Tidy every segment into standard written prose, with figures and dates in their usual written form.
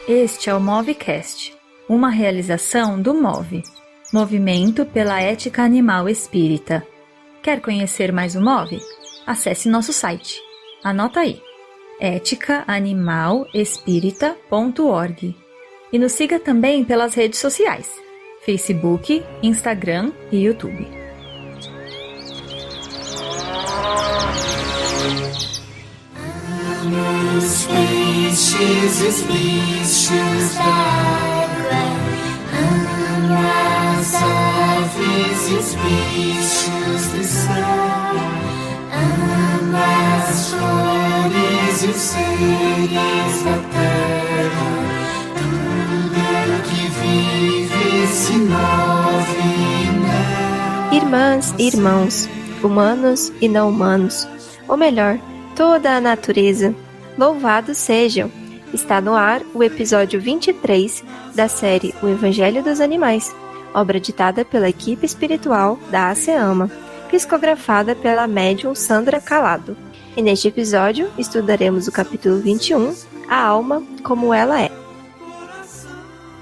Este é o Movecast, uma realização do MOVE, Movimento pela Ética Animal Espírita. Quer conhecer mais o MOVE? Acesse nosso site. Anota aí, eticaanimalespirita.org. E nos siga também pelas redes sociais, Facebook, Instagram e YouTube. Os bichos d'água, amo as aves e os bichos do céu, amo as flores e os seres da terra, tudo que vive se move nela. Irmãs e irmãos, humanos e não humanos, ou melhor, toda a natureza, louvados sejam! Está no ar o episódio 23 da série O Evangelho dos Animais, obra ditada pela equipe espiritual da ASEAMA, psicografada pela médium Sandra Calado. E neste episódio estudaremos o capítulo 21, A Alma Como Ela É.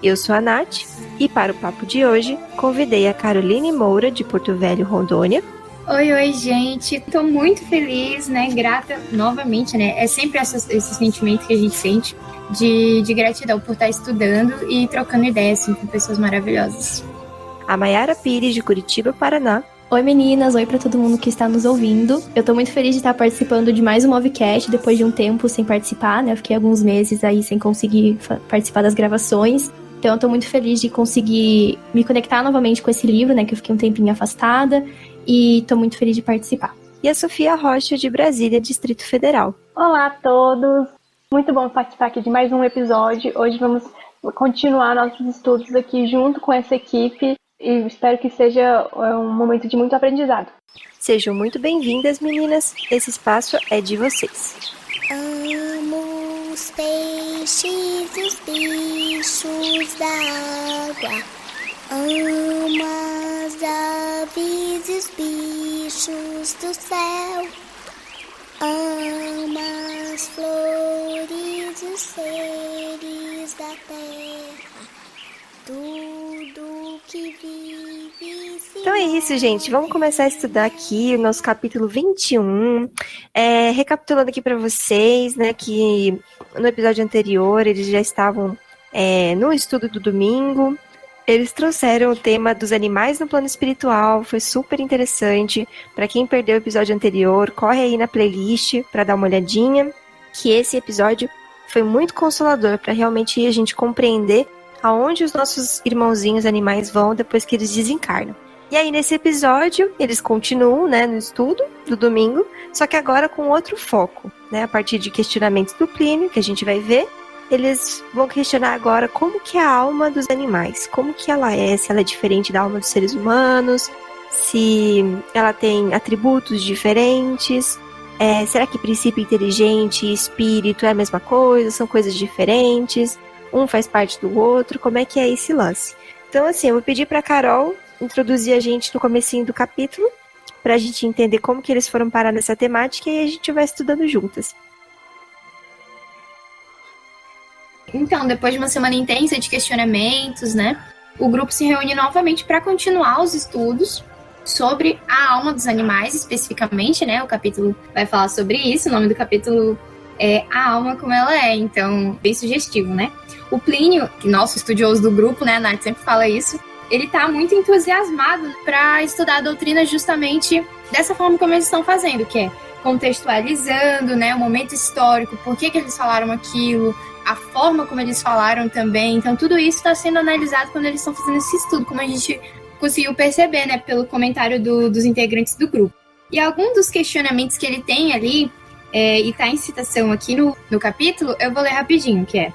Eu sou a Nath, e para o papo de hoje, convidei a Caroline Moura, de Porto Velho, Rondônia. Oi, gente, tô muito feliz, né, grata novamente, né, é sempre esse sentimento que a gente sente de gratidão por estar estudando e trocando ideias, assim, com pessoas maravilhosas. A Mayara Pires, de Curitiba, Paraná. Oi meninas, oi pra todo mundo que está nos ouvindo. Eu tô muito feliz de estar participando de mais um Movecast depois de um tempo sem participar, né, eu fiquei alguns meses aí sem conseguir participar das gravações. Então eu tô muito feliz de conseguir me conectar novamente com esse livro, né, que eu fiquei um tempinho afastada. E estou muito feliz de participar. E a Sofia Rocha, de Brasília, Distrito Federal. Olá a todos, muito bom participar aqui de mais um episódio. Hoje vamos continuar nossos estudos aqui junto com essa equipe e espero que seja um momento de muito aprendizado. Sejam muito bem-vindas, meninas, esse espaço é de vocês. Amo os peixes e os bichos da água, amo as aves e os bichos do céu, amo as flores e os seres da terra, tudo que vive se Então é isso, gente. Vamos começar a estudar aqui o nosso capítulo 21. Recapitulando aqui para vocês, né, que no episódio anterior eles já estavam no estudo do domingo. Eles trouxeram o tema dos animais no plano espiritual, foi super interessante. Para quem perdeu o episódio anterior, corre aí na playlist para dar uma olhadinha, que esse episódio foi muito consolador para realmente a gente compreender aonde os nossos irmãozinhos animais vão depois que eles desencarnam. E aí nesse episódio, eles continuam, né, no estudo do domingo, só que agora com outro foco, né, a partir de questionamentos do Plínio, que a gente vai ver. Eles vão questionar agora como que é a alma dos animais, como que ela é, se ela é diferente da alma dos seres humanos, se ela tem atributos diferentes, será que princípio inteligente e espírito é a mesma coisa, são coisas diferentes, um faz parte do outro, como é que é esse lance? Então assim, eu vou pedir para a Carol introduzir a gente no comecinho do capítulo, para a gente entender como que eles foram parar nessa temática e a gente vai estudando juntas. Então, depois de uma semana intensa de questionamentos, né, o grupo se reúne novamente para continuar os estudos sobre a alma dos animais, especificamente, né, o capítulo vai falar sobre isso, o nome do capítulo é A Alma Como Ela É, então, bem sugestivo, né. O Plínio, nosso estudioso do grupo, né, a Nath sempre fala isso, ele tá muito entusiasmado para estudar a doutrina justamente dessa forma como eles estão fazendo, que é contextualizando, né, o momento histórico, por que eles falaram aquilo, a forma como eles falaram também. Então, tudo isso está sendo analisado quando eles estão fazendo esse estudo, como a gente conseguiu perceber, né, pelo comentário dos integrantes do grupo. E algum dos questionamentos que ele tem ali, e está em citação aqui no capítulo, eu vou ler rapidinho, que é: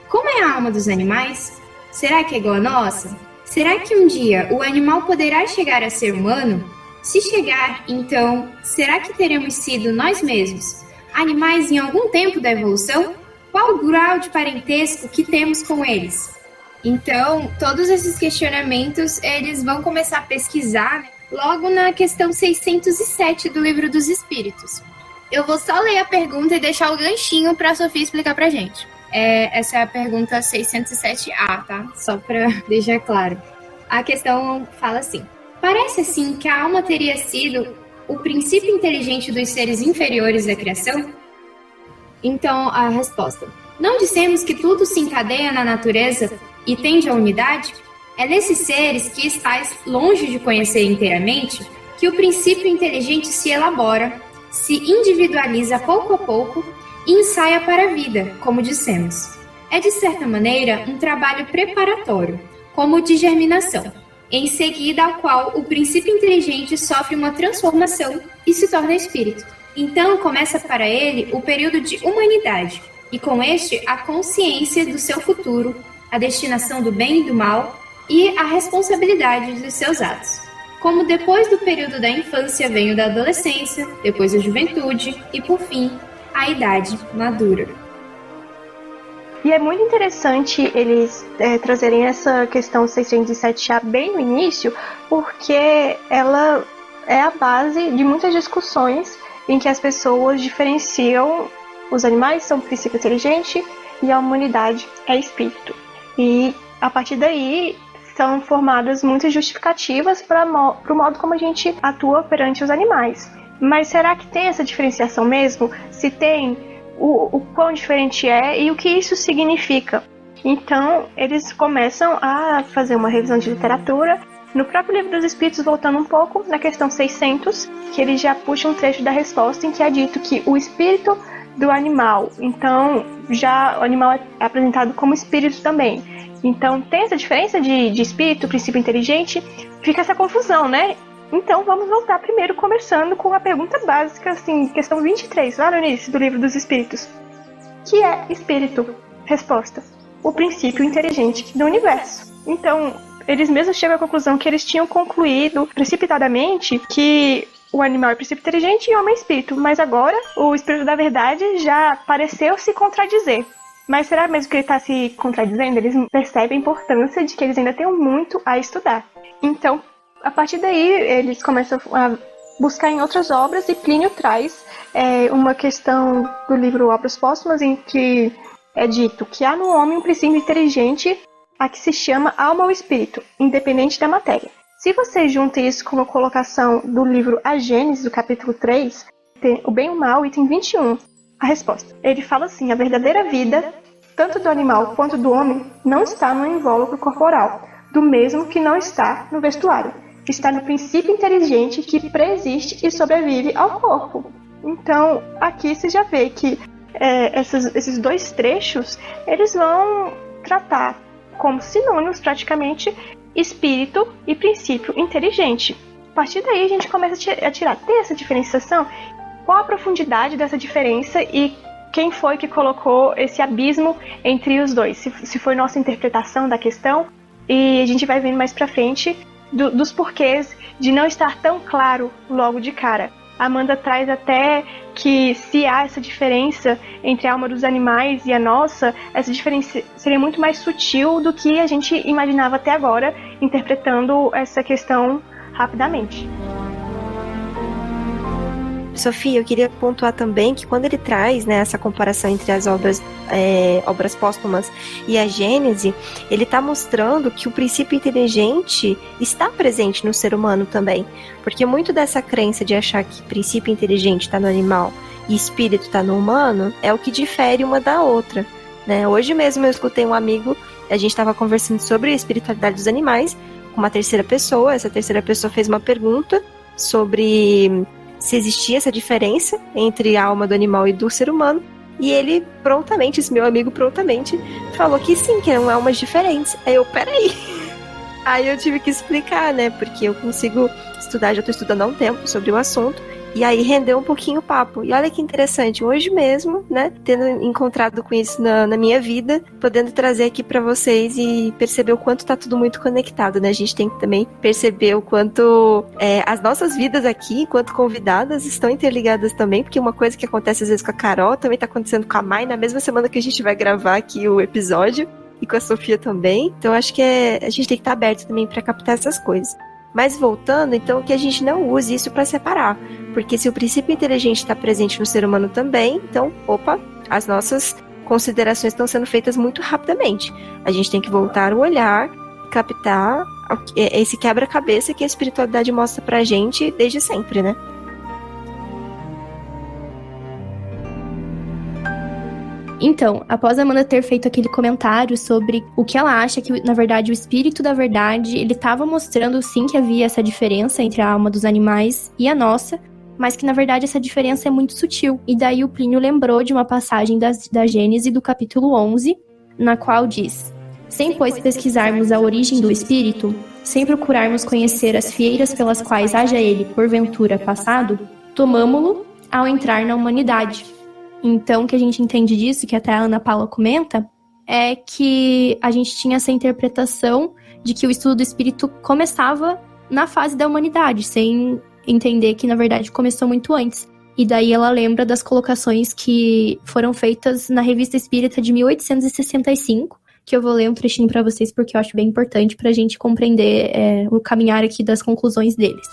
como é a alma dos animais? Será que é igual a nossa? Será que um dia o animal poderá chegar a ser humano? Se chegar, então, será que teremos sido nós mesmos animais em algum tempo da evolução? Qual o grau de parentesco que temos com eles? Então, todos esses questionamentos, eles vão começar a pesquisar, né, logo na questão 607 do Livro dos Espíritos. Eu vou só ler a pergunta e deixar o ganchinho para a Sofia explicar para a gente. Essa é a pergunta 607A, tá? Só para deixar claro. A questão fala assim: parece assim que a alma teria sido o princípio inteligente dos seres inferiores da criação? Então, a resposta: não dissemos que tudo se encadeia na natureza e tende à unidade? É nesses seres que estáis longe de conhecer inteiramente que o princípio inteligente se elabora, se individualiza pouco a pouco e ensaia para a vida, como dissemos. É, de certa maneira, um trabalho preparatório, como o de germinação, em seguida ao qual o princípio inteligente sofre uma transformação e se torna espírito. Então começa para ele o período de humanidade, e com este a consciência do seu futuro, a destinação do bem e do mal e a responsabilidade dos seus atos. Como depois do período da infância vem o da adolescência, depois a juventude e, por fim, a idade madura. E é muito interessante eles trazerem essa questão 607A bem no início, porque ela é a base de muitas discussões em que as pessoas diferenciam os animais são princípio inteligente e a humanidade é espírito. E a partir daí são formadas muitas justificativas para o modo como a gente atua perante os animais. Mas será que tem essa diferenciação mesmo? Se tem, o quão diferente é e o que isso significa? Então, eles começam a fazer uma revisão de literatura. No próprio Livro dos Espíritos, voltando um pouco, na questão 600, que ele já puxa um trecho da resposta em que é dito que o espírito do animal, então, já o animal é apresentado como espírito também. Então, tem essa diferença de espírito, princípio inteligente, fica essa confusão, né? Então, vamos voltar primeiro começando com a pergunta básica, assim, questão 23, lá no início do Livro dos Espíritos. Que é espírito? Resposta: o princípio inteligente do universo. Então, eles mesmos chegam à conclusão que eles tinham concluído precipitadamente que o animal é princípio inteligente e o homem é espírito, mas agora o espírito da verdade já pareceu se contradizer. Mas será mesmo que ele está se contradizendo? Eles percebem a importância de que eles ainda têm muito a estudar. Então, a partir daí, eles começam a buscar em outras obras, e Plínio traz uma questão do livro Obras Póstumas, em que é dito que há no homem um princípio inteligente a que se chama alma ou espírito, independente da matéria. Se você junta isso com a colocação do livro A Gênese, do capítulo 3, tem o bem e o mal, item 21, a resposta. Ele fala assim: a verdadeira vida, tanto do animal quanto do homem, não está no invólucro corporal, do mesmo que não está no vestuário. Está no princípio inteligente que preexiste e sobrevive ao corpo. Então, aqui você já vê que esses dois trechos, eles vão tratar como sinônimos, praticamente, espírito e princípio inteligente. A partir daí, a gente começa a tirar, tem essa diferenciação? Qual a profundidade dessa diferença e quem foi que colocou esse abismo entre os dois? Se foi nossa interpretação da questão, e a gente vai vendo mais pra frente dos porquês de não estar tão claro logo de cara. A Amanda traz até que se há essa diferença entre a alma dos animais e a nossa, essa diferença seria muito mais sutil do que a gente imaginava até agora, interpretando essa questão rapidamente. Sofia, eu queria pontuar também que quando ele traz, né, essa comparação entre as obras póstumas e a Gênese, ele está mostrando que o princípio inteligente está presente no ser humano também. Porque muito dessa crença de achar que princípio inteligente está no animal e espírito está no humano é o que difere uma da outra, né? Hoje mesmo eu escutei um amigo, a gente estava conversando sobre a espiritualidade dos animais com uma terceira pessoa. Essa terceira pessoa fez uma pergunta sobre se existia essa diferença entre a alma do animal e do ser humano, e ele prontamente, esse meu amigo prontamente, falou que sim, que eram almas diferentes. Aí eu, peraí. Aí eu tive que explicar, né, porque eu consigo estudar, já estou estudando há um tempo sobre o assunto, e aí rendeu um pouquinho o papo. E olha que interessante, hoje mesmo, né, tendo encontrado com isso na minha vida, podendo trazer aqui para vocês e perceber o quanto tá tudo muito conectado, né? A gente tem que também perceber o quanto as nossas vidas aqui, enquanto convidadas, estão interligadas também, porque uma coisa que acontece às vezes com a Carol, também tá acontecendo com a Mai, na mesma semana que a gente vai gravar aqui o episódio, e com a Sofia também. Então acho que a gente tem que estar aberto também para captar essas coisas. Mas voltando, então, que a gente não use isso para separar. Porque se o princípio inteligente está presente no ser humano também, então, as nossas considerações estão sendo feitas muito rapidamente. A gente tem que voltar o olhar, captar esse quebra-cabeça que a espiritualidade mostra pra gente desde sempre, né? Então, após a Amanda ter feito aquele comentário sobre o que ela acha que, na verdade, o espírito da verdade, ele estava mostrando sim que havia essa diferença entre a alma dos animais e a nossa, mas que, na verdade, essa diferença é muito sutil. E daí o Plínio lembrou de uma passagem da Gênese do capítulo 11, na qual diz: sem, pois, pesquisarmos a origem do espírito, sem procurarmos conhecer as fieiras pelas quais haja ele, porventura, passado, tomamo-lo ao entrar na humanidade. Então, o que a gente entende disso, que até a Ana Paula comenta, é que a gente tinha essa interpretação de que o estudo do espírito começava na fase da humanidade, sem entender que, na verdade, começou muito antes. E daí ela lembra das colocações que foram feitas na Revista Espírita de 1865, que eu vou ler um trechinho para vocês, porque eu acho bem importante para a gente compreender o caminhar aqui das conclusões deles.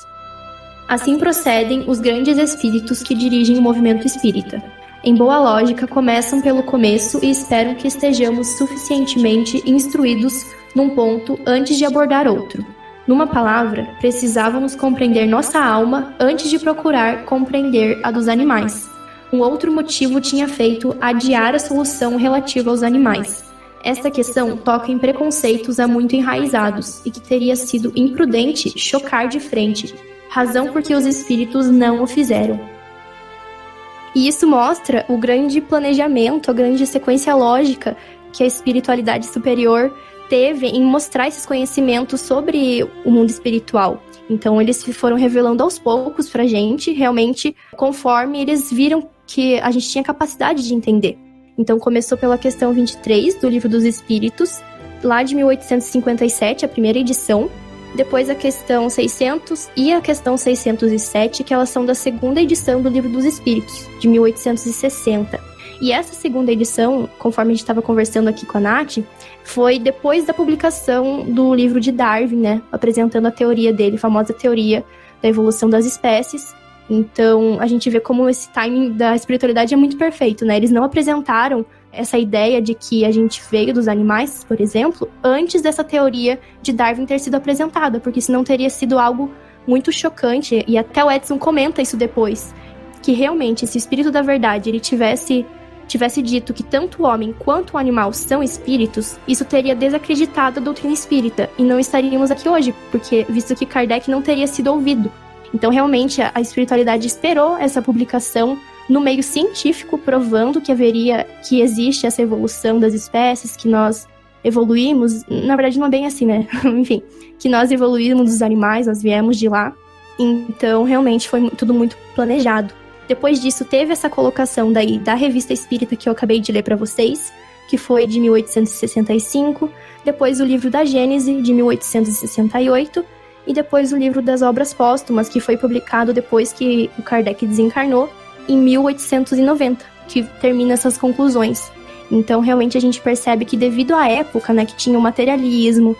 Assim procedem os grandes espíritos que dirigem o movimento espírita. Em boa lógica, começam pelo começo e esperam que estejamos suficientemente instruídos num ponto antes de abordar outro. Numa palavra, precisávamos compreender nossa alma antes de procurar compreender a dos animais. Um outro motivo tinha feito adiar a solução relativa aos animais. Esta questão toca em preconceitos há muito enraizados e que teria sido imprudente chocar de frente, razão por que os espíritos não o fizeram. E isso mostra o grande planejamento, a grande sequência lógica que a espiritualidade superior teve em mostrar esses conhecimentos sobre o mundo espiritual. Então, eles foram revelando aos poucos pra gente, realmente, conforme eles viram que a gente tinha capacidade de entender. Então, começou pela questão 23 do Livro dos Espíritos, lá de 1857, a primeira edição. Depois a questão 600 e a questão 607, que elas são da segunda edição do Livro dos Espíritos, de 1860. E essa segunda edição, conforme a gente estava conversando aqui com a Nath, foi depois da publicação do livro de Darwin, né? Apresentando a teoria dele, a famosa teoria da evolução das espécies. Então, a gente vê como esse timing da espiritualidade é muito perfeito, né? Eles não apresentaram essa ideia de que a gente veio dos animais, por exemplo, antes dessa teoria de Darwin ter sido apresentada, porque senão teria sido algo muito chocante, e até o Edson comenta isso depois, que realmente, se o espírito da verdade ele tivesse dito que tanto o homem quanto o animal são espíritos, isso teria desacreditado a doutrina espírita, e não estaríamos aqui hoje, porque visto que Kardec não teria sido ouvido. Então, realmente, a espiritualidade esperou essa publicação no meio científico, provando que existe essa evolução das espécies, que nós evoluímos, na verdade não é bem assim, né? Enfim, que nós evoluímos dos animais, nós viemos de lá. Então, realmente, foi tudo muito planejado. Depois disso, teve essa colocação daí da Revista Espírita que eu acabei de ler para vocês, que foi de 1865, depois o livro da Gênese, de 1868, e depois o livro das Obras Póstumas, que foi publicado depois que o Kardec desencarnou, em 1890, que termina essas conclusões. Então, realmente, a gente percebe que devido à época, né, que tinha o materialismo,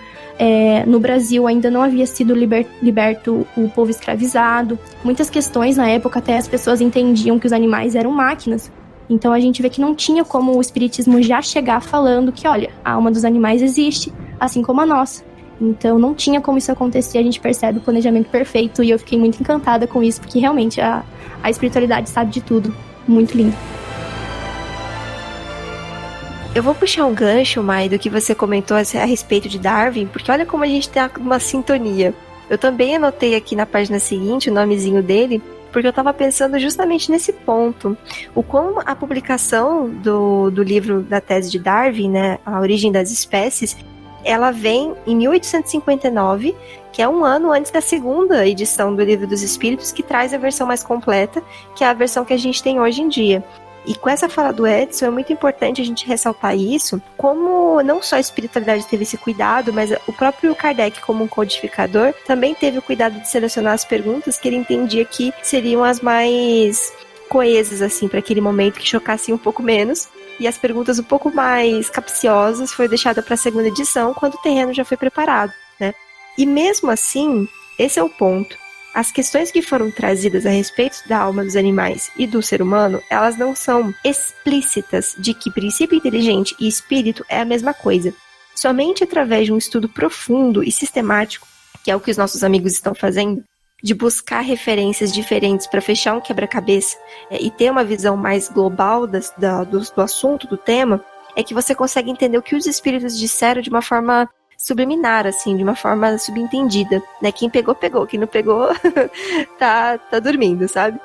no Brasil ainda não havia sido liberto o povo escravizado, muitas questões na época até as pessoas entendiam que os animais eram máquinas. Então, a gente vê que não tinha como o espiritismo já chegar falando que, olha, a alma dos animais existe, assim como a nossa. Então, não tinha como isso acontecer, a gente percebe o planejamento perfeito, e eu fiquei muito encantada com isso, porque realmente a espiritualidade sabe de tudo. Muito lindo. Eu vou puxar um gancho, Mai, do que você comentou a respeito de Darwin, porque olha como a gente tem uma sintonia. Eu também anotei aqui na página seguinte o nomezinho dele, porque eu estava pensando justamente nesse ponto. O como a publicação do livro da tese de Darwin, né, A Origem das Espécies, ela vem em 1859, que é um ano antes da segunda edição do Livro dos Espíritos, que traz a versão mais completa, que é a versão que a gente tem hoje em dia. E com essa fala do Edson, é muito importante a gente ressaltar isso, como não só a espiritualidade teve esse cuidado, mas o próprio Kardec, como um codificador, também teve o cuidado de selecionar as perguntas que ele entendia que seriam as mais coesas, assim, para aquele momento, que chocassem um pouco menos. E as perguntas um pouco mais capciosas foi deixada para a segunda edição, quando o terreno já foi preparado, né? E mesmo assim, esse é o ponto. as questões que foram trazidas a respeito da alma dos animais e do ser humano, elas não são explícitas de que princípio inteligente e espírito é a mesma coisa. Somente através de um estudo profundo e sistemático, que é o que os nossos amigos estão fazendo, de buscar referências diferentes para fechar um quebra-cabeça e ter uma visão mais global do assunto, do tema, é que você consegue entender o que os espíritos disseram de uma forma subliminar, assim, de uma forma subentendida, né? Quem pegou, pegou. Quem não pegou, tá dormindo, sabe?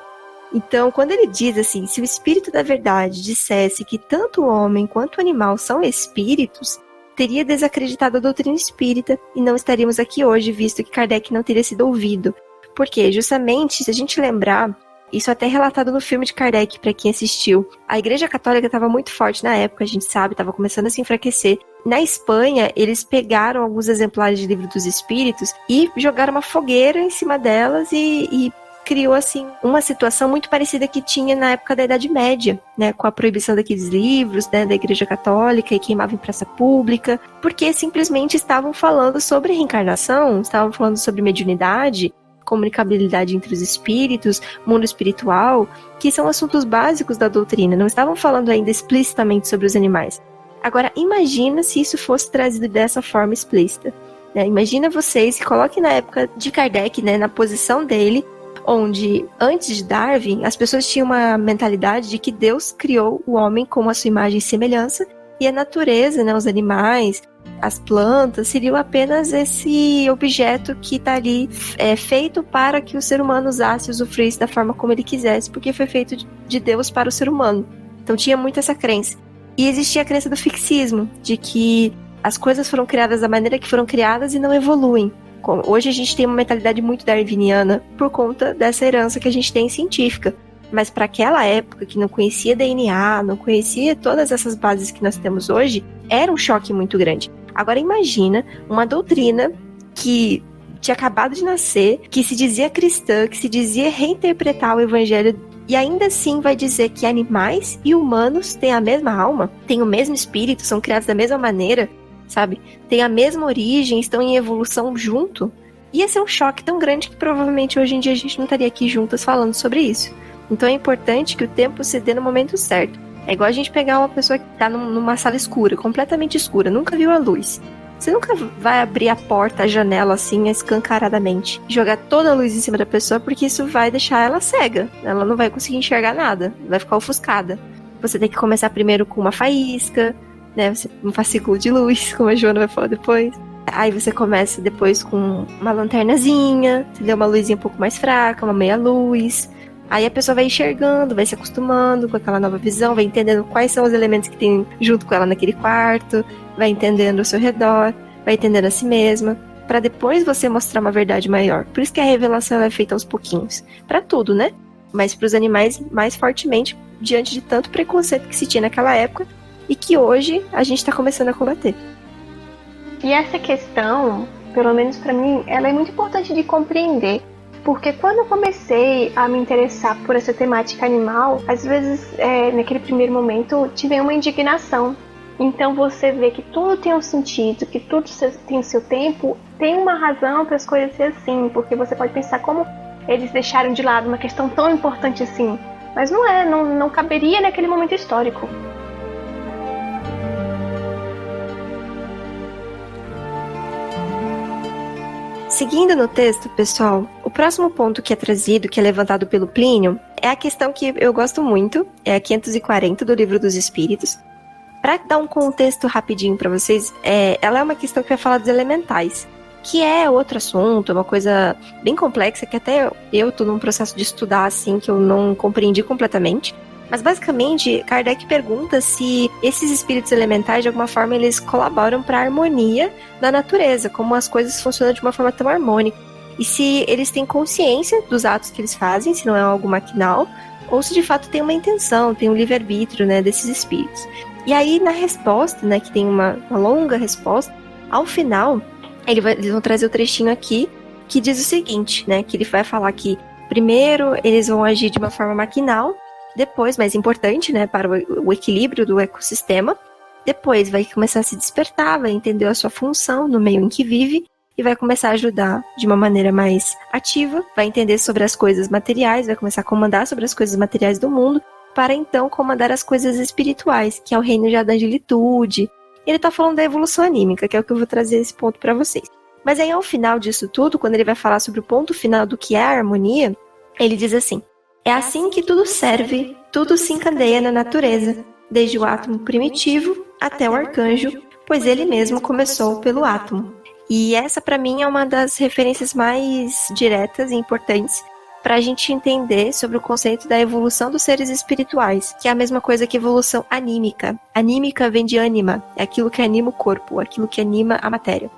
Então, quando ele diz assim, se o espírito da verdade dissesse que tanto o homem quanto o animal são espíritos, teria desacreditado a doutrina espírita e não estaríamos aqui hoje, visto que Kardec não teria sido ouvido. Porque, justamente, se a gente lembrar, isso até é relatado no filme de Kardec, para quem assistiu. A Igreja Católica estava muito forte na época, a gente sabe, estava começando a se enfraquecer. Na Espanha, eles pegaram alguns exemplares de Livro dos Espíritos e jogaram uma fogueira em cima delas e criou, assim, uma situação muito parecida que tinha na época da Idade Média, né, com a proibição daqueles livros, né, da Igreja Católica e queimava em praça pública, porque simplesmente estavam falando sobre reencarnação, estavam falando sobre mediunidade, comunicabilidade entre os espíritos, mundo espiritual, que são assuntos básicos da doutrina, não estavam falando ainda explicitamente sobre os animais. Agora, imagina se isso fosse trazido dessa forma explícita. Né? Imagina vocês, se coloquem na época de Kardec, né, na posição dele, onde, antes de Darwin, as pessoas tinham uma mentalidade de que Deus criou o homem com a sua imagem e semelhança, e a natureza, né, os animais, as plantas, seriam apenas esse objeto que está ali feito para que o ser humano usasse e usufruísse da forma como ele quisesse, porque foi feito de Deus para o ser humano. Então tinha muito essa crença. E existia a crença do fixismo, de que as coisas foram criadas da maneira que foram criadas e não evoluem. Hoje a gente tem uma mentalidade muito darwiniana por conta dessa herança que a gente tem científica. Mas para aquela época, que não conhecia DNA, não conhecia todas essas bases que nós temos hoje, era um choque muito grande. Agora imagina uma doutrina que tinha acabado de nascer, que se dizia cristã, que se dizia reinterpretar o evangelho, e ainda assim vai dizer que animais e humanos têm a mesma alma, têm o mesmo espírito, são criados da mesma maneira, sabe? Têm a mesma origem, estão em evolução junto. Ia ser um choque tão grande que provavelmente hoje em dia a gente não estaria aqui juntas falando sobre isso. Então é importante que o tempo se dê no momento certo. É igual a gente pegar uma pessoa que está numa sala escura, completamente escura, nunca viu a luz. Você nunca vai abrir a porta, a janela assim, escancaradamente, jogar toda a luz em cima da pessoa, porque isso vai deixar ela cega. Ela não vai conseguir enxergar nada, vai ficar ofuscada. Você tem que começar primeiro com uma faísca, né, um fascículo de luz, como a Joana vai falar depois. Aí você começa depois com uma lanternazinha, entendeu? Uma luzinha um pouco mais fraca, uma meia luz. Aí a pessoa vai enxergando, vai se acostumando com aquela nova visão, vai entendendo quais são os elementos que tem junto com ela naquele quarto, vai entendendo o seu redor, vai entendendo a si mesma, para depois você mostrar uma verdade maior. Por isso que a revelação é feita aos pouquinhos. Para tudo, né? Mas para os animais mais fortemente, diante de tanto preconceito que se tinha naquela época e que hoje a gente está começando a combater. E essa questão, pelo menos para mim, ela é muito importante de compreender. Porque quando eu comecei a me interessar por essa temática animal, às vezes, naquele primeiro momento, tive uma indignação. Então você vê que tudo tem um sentido, que tudo tem o seu tempo, tem uma razão para as coisas ser assim, porque você pode pensar como eles deixaram de lado uma questão tão importante assim. Mas não caberia naquele momento histórico. Seguindo no texto, pessoal, o próximo ponto que é trazido, que é levantado pelo Plínio, é a questão que eu gosto muito, é a 540 do Livro dos Espíritos. Para dar um contexto rapidinho para vocês, ela é uma questão que vai falar dos elementais, que é outro assunto, é uma coisa bem complexa, que até eu estou num processo de estudar, assim, que eu não compreendi completamente. Mas basicamente, Kardec pergunta se esses espíritos elementais, de alguma forma, eles colaboram para a harmonia da natureza, como as coisas funcionam de uma forma tão harmônica. E se eles têm consciência dos atos que eles fazem, se não é algo maquinal, ou se de fato tem uma intenção, tem um livre-arbítrio, né, desses espíritos. E aí, na resposta, né, que tem uma longa resposta, ao final, eles vão trazer o trechinho aqui, que diz o seguinte, né, que ele vai falar que, primeiro, eles vão agir de uma forma maquinal, depois, mais importante, né, para o equilíbrio do ecossistema, depois vai começar a se despertar, vai entender a sua função no meio em que vive, e vai começar a ajudar de uma maneira mais ativa, vai entender sobre as coisas materiais, vai começar a comandar sobre as coisas materiais do mundo, para então comandar as coisas espirituais, que é o reino já da angelitude. Ele tá falando da evolução anímica, que é o que eu vou trazer esse ponto para vocês. Mas aí, ao final disso tudo, quando ele vai falar sobre o ponto final do que é a harmonia, ele diz assim: é assim que tudo serve, tudo se encadeia na natureza, desde o átomo primitivo até o arcanjo, pois ele mesmo começou pelo átomo. E essa, para mim, é uma das referências mais diretas e importantes para a gente entender sobre o conceito da evolução dos seres espirituais, que é a mesma coisa que evolução anímica. Anímica vem de ânima, é aquilo que anima o corpo, aquilo que anima a matéria.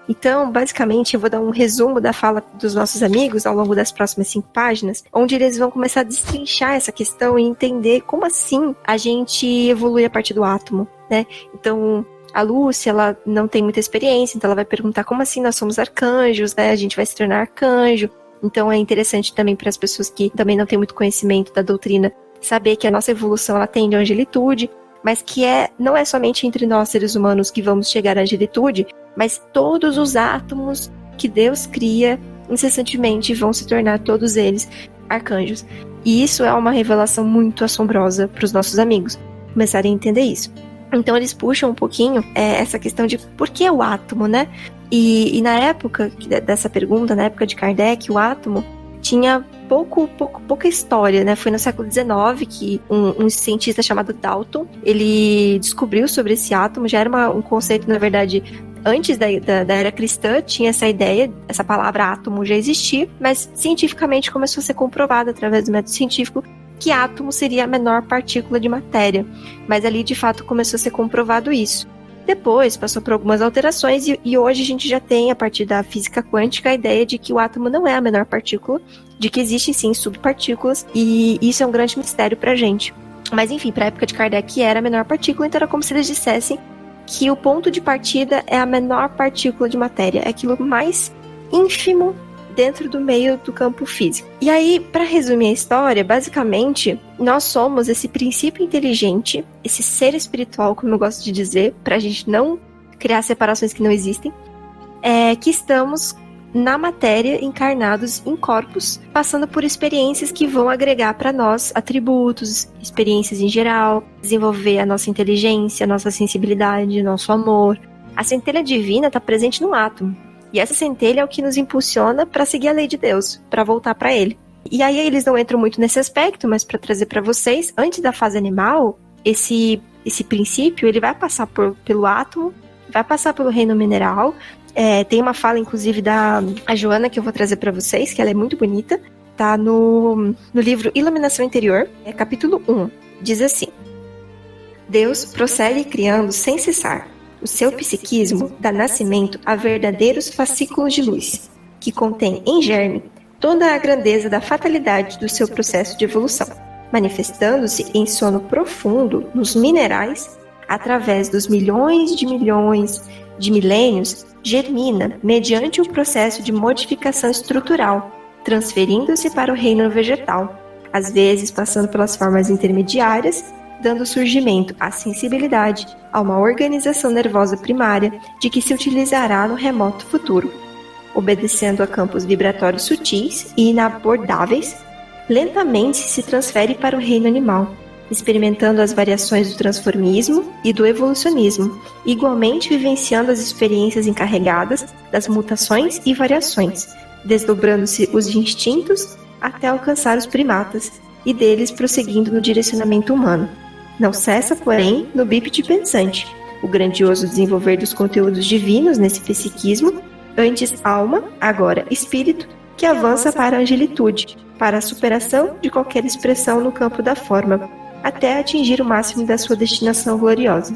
Então, basicamente, eu vou dar um resumo da fala dos nossos amigos ao longo das próximas 5 páginas, onde eles vão começar a destrinchar essa questão e entender como assim a gente evolui a partir do átomo, né? Então, a Lúcia, ela não tem muita experiência, então ela vai perguntar como assim nós somos arcanjos, né? A gente vai se tornar arcanjo. Então, é interessante também para as pessoas que também não têm muito conhecimento da doutrina saber que a nossa evolução ela tende à angelitude, mas que não é somente entre nós, seres humanos, que vamos chegar à angelitude, mas todos os átomos que Deus cria incessantemente vão se tornar todos eles arcanjos. E isso é uma revelação muito assombrosa para os nossos amigos começarem a entender isso. Então eles puxam um pouquinho essa questão de por que o átomo, né? E na época dessa pergunta, na época de Kardec, o átomo tinha pouca história, né? Foi no século XIX que um cientista chamado Dalton, ele descobriu sobre esse átomo. Já era um conceito, na verdade, antes da era cristã, tinha essa ideia, essa palavra átomo já existia, mas cientificamente começou a ser comprovado através do método científico que átomo seria a menor partícula de matéria, mas ali de fato começou a ser comprovado isso. Depois passou por algumas alterações e hoje a gente já tem, a partir da física quântica, a ideia de que o átomo não é a menor partícula, de que existem sim subpartículas, e isso é um grande mistério pra gente. Mas enfim, pra época de Kardec era a menor partícula, então era como se eles dissessem que o ponto de partida é a menor partícula de matéria, é aquilo mais ínfimo dentro do meio do campo físico. E aí, para resumir a história, basicamente, nós somos esse princípio inteligente, esse ser espiritual, como eu gosto de dizer, para a gente não criar separações que não existem, que estamos na matéria, encarnados em corpos, passando por experiências que vão agregar para nós atributos, experiências em geral, desenvolver a nossa inteligência, a nossa sensibilidade, nosso amor. A centelha divina está presente no átomo. E essa centelha é o que nos impulsiona para seguir a lei de Deus, para voltar para Ele. E aí eles não entram muito nesse aspecto, mas para trazer para vocês, antes da fase animal, esse princípio ele vai passar pelo átomo, vai passar pelo reino mineral. Tem uma fala, inclusive, da Joana, que eu vou trazer para vocês, que ela é muito bonita. Tá no livro Iluminação Interior, capítulo 1. Diz assim: Deus prossegue criando sem cessar. O seu psiquismo dá nascimento a verdadeiros fascículos de luz, que contém em germe toda a grandeza da fatalidade do seu processo de evolução, manifestando-se em sono profundo nos minerais, através dos milhões de milênios, germina mediante o processo de modificação estrutural, transferindo-se para o reino vegetal, às vezes passando pelas formas intermediárias, dando surgimento à sensibilidade, a uma organização nervosa primária de que se utilizará no remoto futuro. Obedecendo a campos vibratórios sutis e inabordáveis, lentamente se transfere para o reino animal, experimentando as variações do transformismo e do evolucionismo, igualmente vivenciando as experiências encarregadas das mutações e variações, desdobrando-se os instintos até alcançar os primatas, e deles prosseguindo no direcionamento humano. Não cessa, porém, no bípede pensante, o grandioso desenvolver dos conteúdos divinos nesse psiquismo, antes alma, agora espírito, que avança para a angelitude, para a superação de qualquer expressão no campo da forma, até atingir o máximo da sua destinação gloriosa.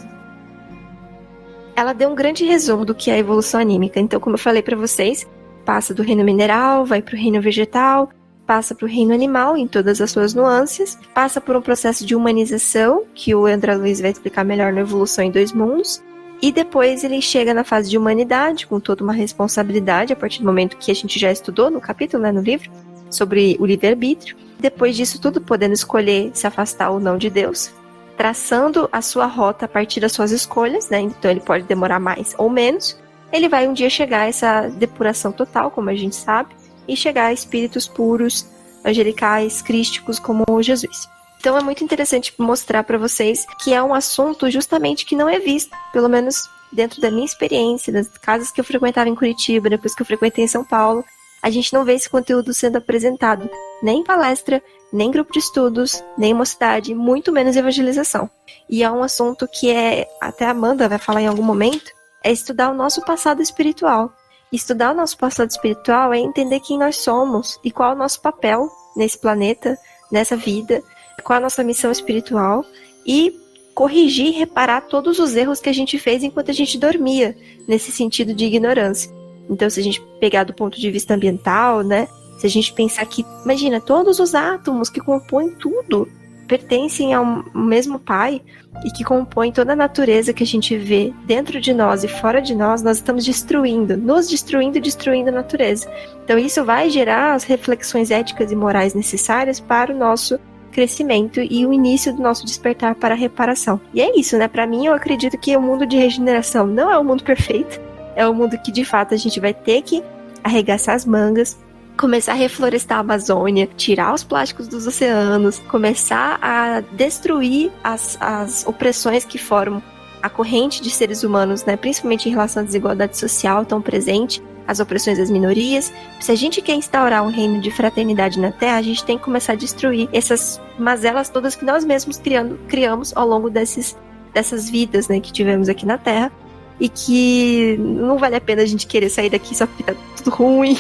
Ela deu um grande resumo do que é a evolução anímica. Então, como eu falei para vocês, passa do reino mineral, vai para o reino vegetal, passa para o reino animal em todas as suas nuances, passa por um processo de humanização, que o André Luiz vai explicar melhor no Evolução em Dois Mundos, e depois ele chega na fase de humanidade, com toda uma responsabilidade, a partir do momento que a gente já estudou no capítulo, no livro, sobre o livre-arbítrio. Depois disso tudo, podendo escolher se afastar ou não de Deus, traçando a sua rota a partir das suas escolhas, né? Então ele pode demorar mais ou menos. ele vai um dia chegar a essa depuração total, como a gente sabe, e chegar a espíritos puros, angelicais, crísticos, como Jesus. Então é muito interessante mostrar para vocês que é um assunto justamente que não é visto, pelo menos dentro da minha experiência, das casas que eu frequentava em Curitiba, depois que eu frequentei em São Paulo, a gente não vê esse conteúdo sendo apresentado, nem em palestra, nem em grupo de estudos, nem em mocidade, muito menos evangelização. E é um assunto que até a Amanda vai falar em algum momento, é estudar o nosso passado espiritual. Estudar o nosso passado espiritual é entender quem nós somos e qual é o nosso papel nesse planeta, nessa vida, qual é a nossa missão espiritual e corrigir e reparar todos os erros que a gente fez enquanto a gente dormia, nesse sentido de ignorância. Então, se a gente pegar do ponto de vista ambiental, né, se a gente pensar que, imagina, todos os átomos que compõem tudo pertencem ao mesmo Pai e que compõem toda a natureza que a gente vê dentro de nós e fora de nós estamos destruindo, nos destruindo e destruindo a natureza. Então, isso vai gerar as reflexões éticas e morais necessárias para o nosso crescimento e o início do nosso despertar para a reparação. E é isso, né? Para mim, eu acredito que o mundo de regeneração não é um mundo perfeito, é um mundo que, de fato, a gente vai ter que arregaçar as mangas, começar a reflorestar a Amazônia, tirar os plásticos dos oceanos, começar a destruir as opressões que formam a corrente de seres humanos, né? Principalmente em relação à desigualdade social tão presente, as opressões das minorias. Se a gente quer instaurar um reino de fraternidade na Terra, a gente tem que começar a destruir essas mazelas todas que nós mesmos criamos ao longo dessas vidas, né, que tivemos aqui na Terra, e que não vale a pena a gente querer sair daqui só porque tá tudo ruim,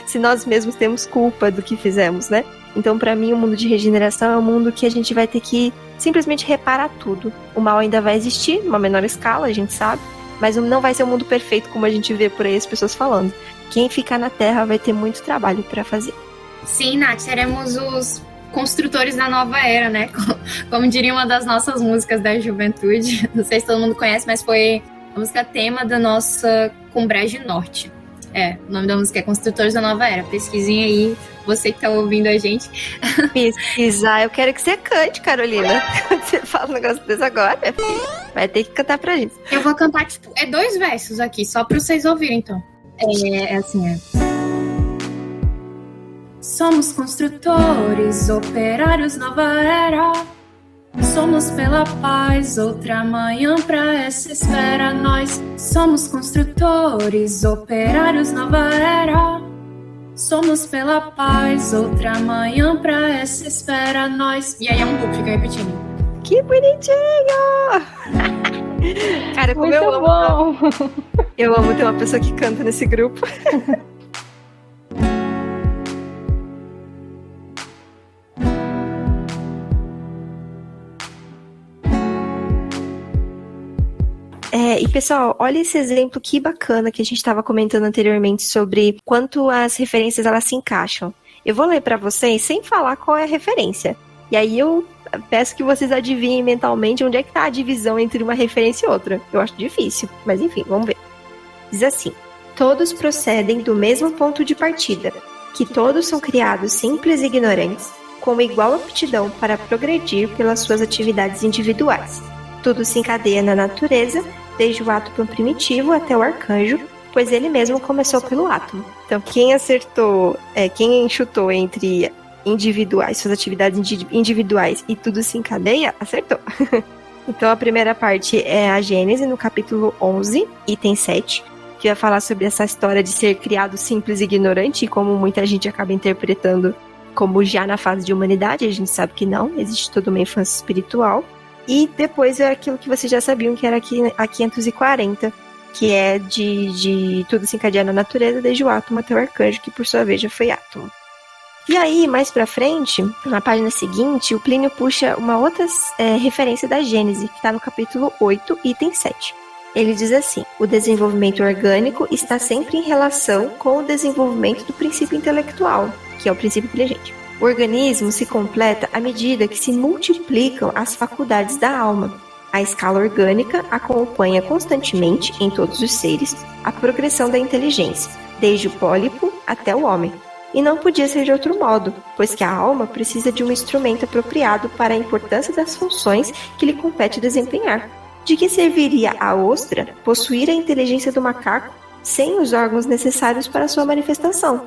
se nós mesmos temos culpa do que fizemos, né? Então, para mim, o mundo de regeneração é um mundo que a gente vai ter que simplesmente reparar tudo. O mal ainda vai existir, numa menor escala, a gente sabe, mas não vai ser um mundo perfeito como a gente vê por aí as pessoas falando. Quem ficar na Terra vai ter muito trabalho para fazer. Sim, Nath, seremos os construtores da nova era, né? Como diria uma das nossas músicas da juventude. Não sei se todo mundo conhece, mas foi a música tema da nossa Cumbrege Norte. O nome da música é Construtores da Nova Era. Pesquisem aí, você que tá ouvindo a gente. Pesquisar, eu quero que você cante, Carolina. Quando você fala um negócio desse agora, vai ter que cantar pra gente. Eu vou cantar, 2 versos aqui, só pra vocês ouvirem, então. Somos construtores, operários, nova era. Somos pela paz, outra manhã pra essa esfera. Nós somos construtores, operários, nova era. Somos pela paz, outra manhã pra essa esfera. Nós... E aí é um loop, fica repetindo. Que bonitinho! Cara, como muito eu amo. Eu amo ter uma pessoa que canta nesse grupo. E pessoal, olha esse exemplo que bacana que a gente estava comentando anteriormente sobre quanto as referências elas se encaixam. Eu vou ler para vocês sem falar qual é a referência. E aí eu peço que vocês adivinhem mentalmente onde é que está a divisão entre uma referência e outra. Eu acho difícil, mas enfim, vamos ver. Diz assim: todos procedem do mesmo ponto de partida, que todos são criados simples e ignorantes, com igual aptidão para progredir pelas suas atividades individuais. Tudo se encadeia na natureza, desde o átomo primitivo até o arcanjo, pois ele mesmo começou pelo átomo. Então, quem acertou, quem chutou entre individuais, suas atividades individuais e tudo se encadeia, acertou. Então, a primeira parte é a Gênese, no capítulo 11, item 7, que vai falar sobre essa história de ser criado simples e ignorante, e como muita gente acaba interpretando como já na fase de humanidade. A gente sabe que não, existe toda uma infância espiritual. E depois é aquilo que vocês já sabiam, que era aqui a 540, que é de tudo se encadear na natureza, desde o átomo até o arcanjo, que por sua vez já foi átomo. E aí, mais pra frente, na página seguinte, o Plínio puxa uma outra referência da Gênese, que está no capítulo 8, item 7. Ele diz assim: o desenvolvimento orgânico está sempre em relação com o desenvolvimento do princípio intelectual, que é o princípio inteligente. O organismo se completa à medida que se multiplicam as faculdades da alma. A escala orgânica acompanha constantemente, em todos os seres, a progressão da inteligência, desde o pólipo até o homem. E não podia ser de outro modo, pois que a alma precisa de um instrumento apropriado para a importância das funções que lhe compete desempenhar. De que serviria à ostra possuir a inteligência do macaco sem os órgãos necessários para sua manifestação.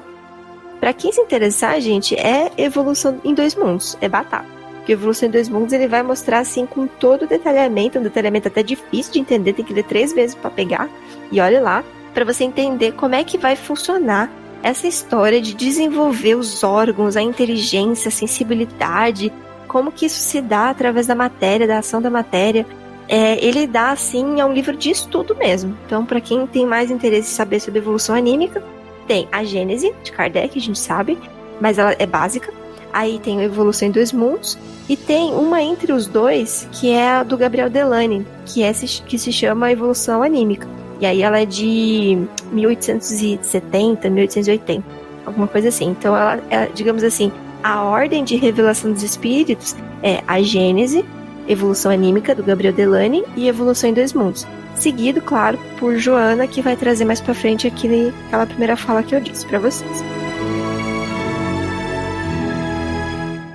Para quem se interessar, gente, é Evolução em Dois Mundos, é batata. Porque Evolução em Dois Mundos ele vai mostrar assim com todo o detalhamento, um detalhamento até difícil de entender, tem que ler 3 vezes para pegar, e olha lá, para você entender como é que vai funcionar essa história de desenvolver os órgãos, a inteligência, a sensibilidade, como que isso se dá através da matéria, da ação da matéria. Ele dá, assim, é um livro de estudo mesmo. Então, para quem tem mais interesse em saber sobre evolução anímica, tem a Gênese, de Kardec, a gente sabe, mas ela é básica. Aí tem a Evolução em Dois Mundos, e tem uma entre os dois, que é a do Gabriel Delany, que se chama Evolução Anímica. E aí ela é de 1870, 1880, alguma coisa assim. Então, ela é, digamos assim, a ordem de revelação dos espíritos é a Gênese, Evolução Anímica, do Gabriel Delany, e Evolução em Dois Mundos. Seguido, claro, por Joana, que vai trazer mais pra frente aquela primeira fala que eu disse pra vocês.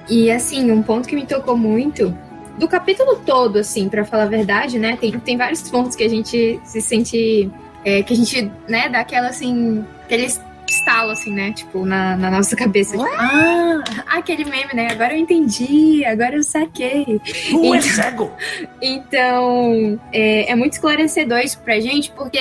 E, assim, um ponto que me tocou muito, do capítulo todo, assim, pra falar a verdade, né, tem vários pontos que a gente se sente, que a gente, né, dá aquela, assim, aquele estalo, assim, né, tipo, na nossa cabeça. Tipo, aquele meme, né, agora eu entendi, agora eu saquei. É cego! Então, é muito esclarecedor isso pra gente, porque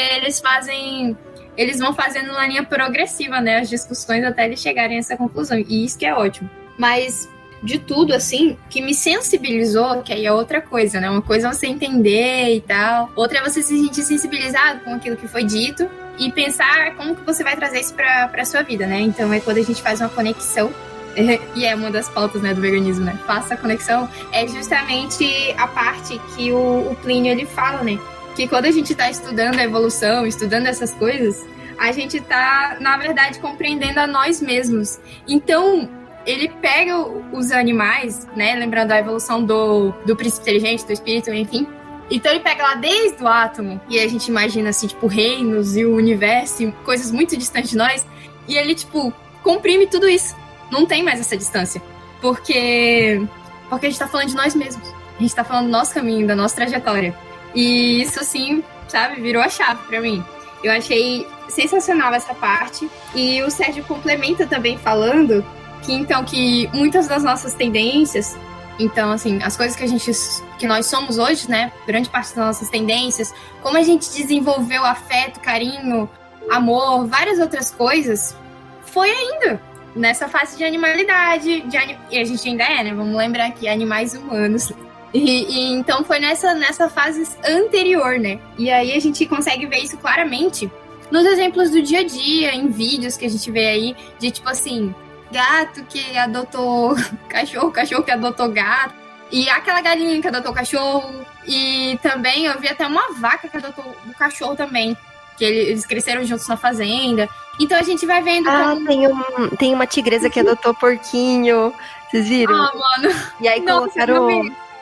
eles vão fazendo uma linha progressiva, né, as discussões até eles chegarem a essa conclusão, e isso que é ótimo. Mas, de tudo, assim, que me sensibilizou, que aí é outra coisa, né, uma coisa é você entender e tal, outra é você se sentir sensibilizado com aquilo que foi dito, e pensar como que você vai trazer isso pra sua vida, né? Então é quando a gente faz uma conexão, e é uma das pautas, né, do veganismo, né? Faça a conexão, é justamente a parte que o Plínio, ele fala, né? Que quando a gente tá estudando a evolução, estudando essas coisas, a gente tá, na verdade, compreendendo a nós mesmos. Então, ele pega os animais, né? Lembrando a evolução do príncipe inteligente, do espírito, enfim. Então ele pega lá desde o átomo, e a gente imagina, assim, tipo, reinos e o universo, e coisas muito distantes de nós, e ele, tipo, comprime tudo isso. Não tem mais essa distância. Porque a gente tá falando de nós mesmos. A gente tá falando do nosso caminho, da nossa trajetória. E isso, assim, sabe, virou a chave pra mim. Eu achei sensacional essa parte. E o Sérgio complementa também falando que muitas das nossas tendências... Então, assim, as coisas que nós somos hoje, né, grande parte das nossas tendências, como a gente desenvolveu afeto, carinho, amor, várias outras coisas, foi ainda nessa fase de animalidade, e a gente ainda é, né, vamos lembrar aqui, animais humanos. E então foi nessa fase anterior, né, e aí a gente consegue ver isso claramente nos exemplos do dia a dia, em vídeos que a gente vê aí, de tipo assim... gato que adotou cachorro que adotou gato, e aquela galinha que adotou cachorro, e também eu vi até uma vaca que adotou o cachorro também, que eles cresceram juntos na fazenda. Então a gente vai vendo como... tem uma tigresa que adotou porquinho, vocês viram? Ah, mano. E aí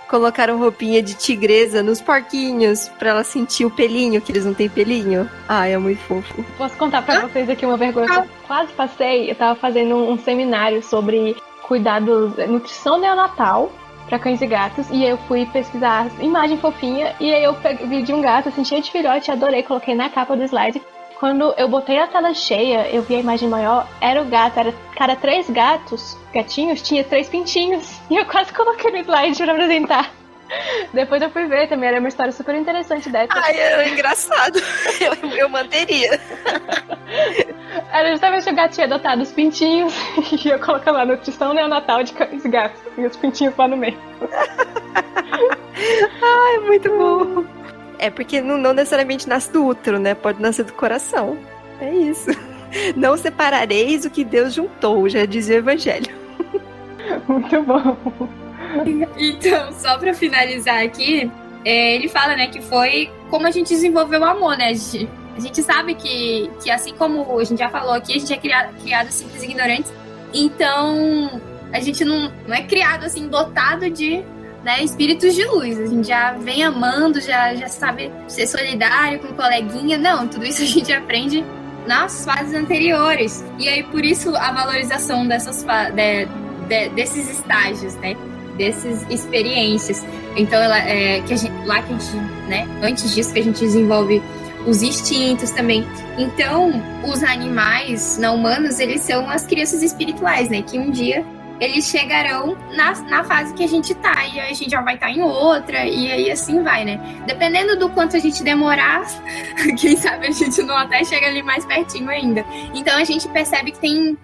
colocaram roupinha de tigresa nos porquinhos pra ela sentir o pelinho, que eles não têm pelinho. Ah, é muito fofo. Posso contar pra vocês aqui uma vergonha que eu quase passei? Eu tava fazendo um seminário sobre cuidados, nutrição neonatal pra cães e gatos, e eu fui pesquisar imagem fofinha, e aí eu vi de um gato, assim, cheio de filhote, adorei, coloquei na capa do slide. Quando eu botei a tela cheia, eu vi a imagem maior, era o gato, era cada 3 gatinhos, tinha 3 pintinhos. E eu quase coloquei no slide pra apresentar. Depois eu fui ver também, era uma história super interessante dessa. Ai, é engraçado. Eu manteria. Era justamente o gato tinha adotado os pintinhos, e eu colocava lá nutrição neonatal de cães e gatos, e os pintinhos lá no meio. Ai, muito bom. É porque não necessariamente nasce do útero, né? Pode nascer do coração. É isso. Não separareis o que Deus juntou, já dizia o Evangelho. Muito bom. Então, só pra finalizar aqui, ele fala, né, que foi como a gente desenvolveu o amor, né? A gente sabe que assim como a gente já falou aqui, a gente é criado simples e ignorantes. Então, a gente não é criado, assim, dotado de... né, espíritos de luz, a gente já vem amando, já sabe ser solidário com o coleguinha. Não, tudo isso a gente aprende nas fases anteriores. E aí, por isso, a valorização desses estágios, né, dessas experiências. Então, né, antes disso que a gente desenvolve os instintos também. Então, os animais não humanos, eles são as crianças espirituais, né? Que um dia eles chegarão na fase que a gente tá, e aí a gente já vai estar em outra, e aí assim vai, né? Dependendo do quanto a gente demorar, quem sabe a gente não até chega ali mais pertinho ainda. Então a gente percebe que tem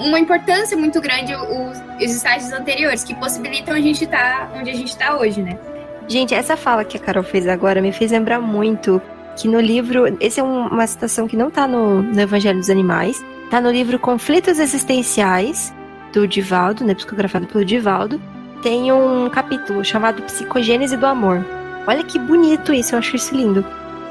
uma importância muito grande os estágios anteriores, que possibilitam a gente estar onde a gente está hoje, né? Gente, essa fala que a Carol fez agora me fez lembrar muito que no livro, essa é uma citação que não tá no Evangelho dos Animais, tá no livro Conflitos Existenciais, do Divaldo, né, psicografado pelo Divaldo, tem um capítulo chamado Psicogênese do Amor. Olha que bonito isso, eu acho isso lindo.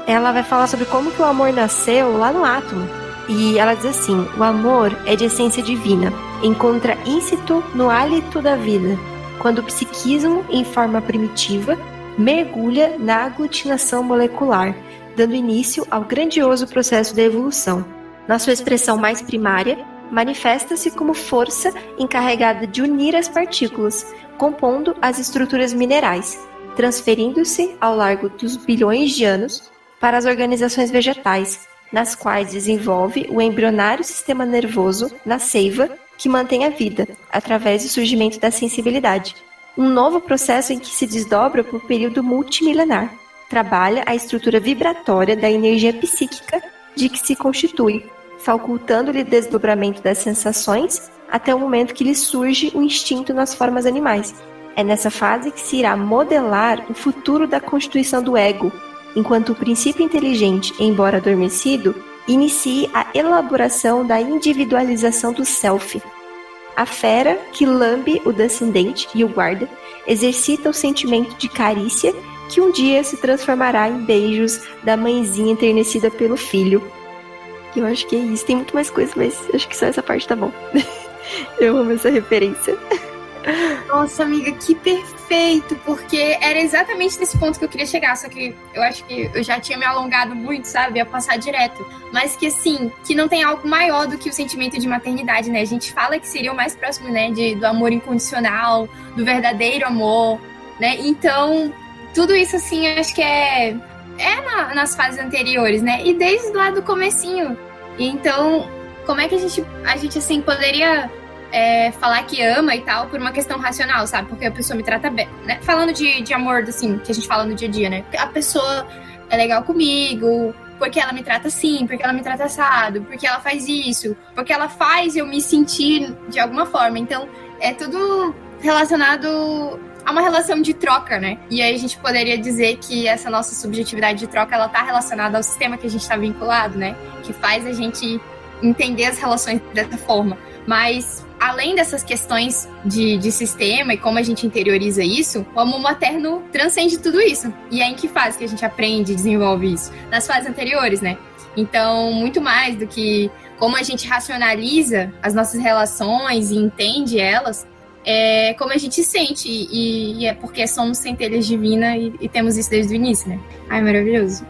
Ela vai falar sobre como que o amor nasceu lá no átomo. E ela diz assim: o amor é de essência divina, encontra íncito no hálito da vida, quando o psiquismo, em forma primitiva, mergulha na aglutinação molecular, dando início ao grandioso processo da evolução. Na sua expressão mais primária, manifesta-se como força encarregada de unir as partículas, compondo as estruturas minerais, transferindo-se ao largo dos bilhões de anos para as organizações vegetais, nas quais desenvolve o embrionário sistema nervoso na seiva que mantém a vida, através do surgimento da sensibilidade. Um novo processo em que se desdobra por período multimilenar. Trabalha a estrutura vibratória da energia psíquica de que se constitui, facultando-lhe o desdobramento das sensações até o momento que lhe surge o instinto nas formas animais. É nessa fase que se irá modelar o futuro da constituição do ego, enquanto o princípio inteligente, embora adormecido, inicie a elaboração da individualização do self. A fera, que lambe o descendente e o guarda, exercita o sentimento de carícia que um dia se transformará em beijos da mãezinha enternecida pelo filho. Eu acho que é isso. Tem muito mais coisa, mas acho que só essa parte tá bom. Eu amo essa referência. Nossa, amiga, que perfeito, porque era exatamente nesse ponto que eu queria chegar, só que eu acho que eu já tinha me alongado muito, sabe, a passar direto, mas que assim, que não tem algo maior do que o sentimento de maternidade, né, a gente fala que seria o mais próximo, né, do amor incondicional, do verdadeiro amor, né, então, tudo isso, assim, acho que é nas fases anteriores, né, e desde lá do comecinho, então, como é que a gente assim, poderia falar que ama e tal por uma questão racional, sabe? Porque a pessoa me trata bem, né? Falando de amor, assim, que a gente fala no dia a dia, né? A pessoa é legal comigo, porque ela me trata assim, porque ela me trata assado, porque ela faz isso, porque ela faz eu me sentir de alguma forma. Então, é tudo relacionado a uma relação de troca, né? E aí a gente poderia dizer que essa nossa subjetividade de troca, ela tá relacionada ao sistema que a gente tá vinculado, né? Que faz a gente entender as relações dessa forma. Mas, além dessas questões de sistema e como a gente interioriza isso, o amor materno transcende tudo isso. E é em que fase que a gente aprende e desenvolve isso? Nas fases anteriores, né? Então, muito mais do que como a gente racionaliza as nossas relações e entende elas, é como a gente sente. E é porque somos centelhas divinas e temos isso desde o início, né? Ai, maravilhoso.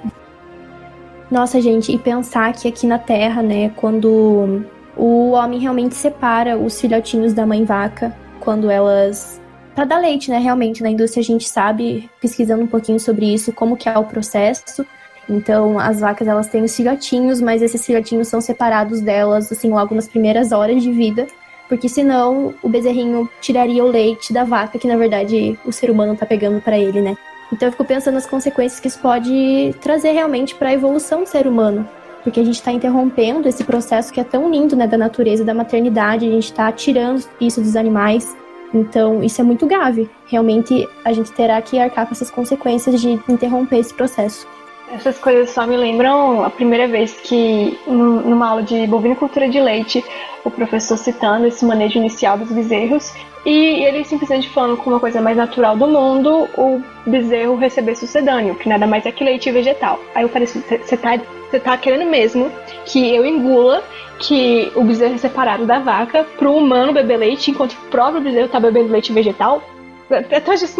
Nossa, gente, e pensar que aqui na Terra, né, quando o homem realmente separa os filhotinhos da mãe vaca, quando elas... Pra dar leite, né, realmente, na indústria a gente sabe, pesquisando um pouquinho sobre isso, como que é o processo. Então, as vacas, elas têm os filhotinhos, mas esses filhotinhos são separados delas, assim, logo nas primeiras horas de vida, porque senão o bezerrinho tiraria o leite da vaca, que na verdade o ser humano tá pegando pra ele, né. Então eu fico pensando nas consequências que isso pode trazer realmente para a evolução do ser humano. Porque a gente está interrompendo esse processo que é tão lindo, né, da natureza, da maternidade, a gente está tirando isso dos animais. Então isso é muito grave. Realmente a gente terá que arcar com essas consequências de interromper esse processo. Essas coisas só me lembram a primeira vez que, numa aula de bovinocultura de leite, o professor citando esse manejo inicial dos bezerros, e ele simplesmente falando como uma coisa mais natural do mundo, o bezerro receber sucedâneo, que nada mais é que leite vegetal. Aí eu falei assim, você tá querendo mesmo que eu engula que o bezerro é separado da vaca pro humano beber leite, enquanto o próprio bezerro tá bebendo leite vegetal? Até isso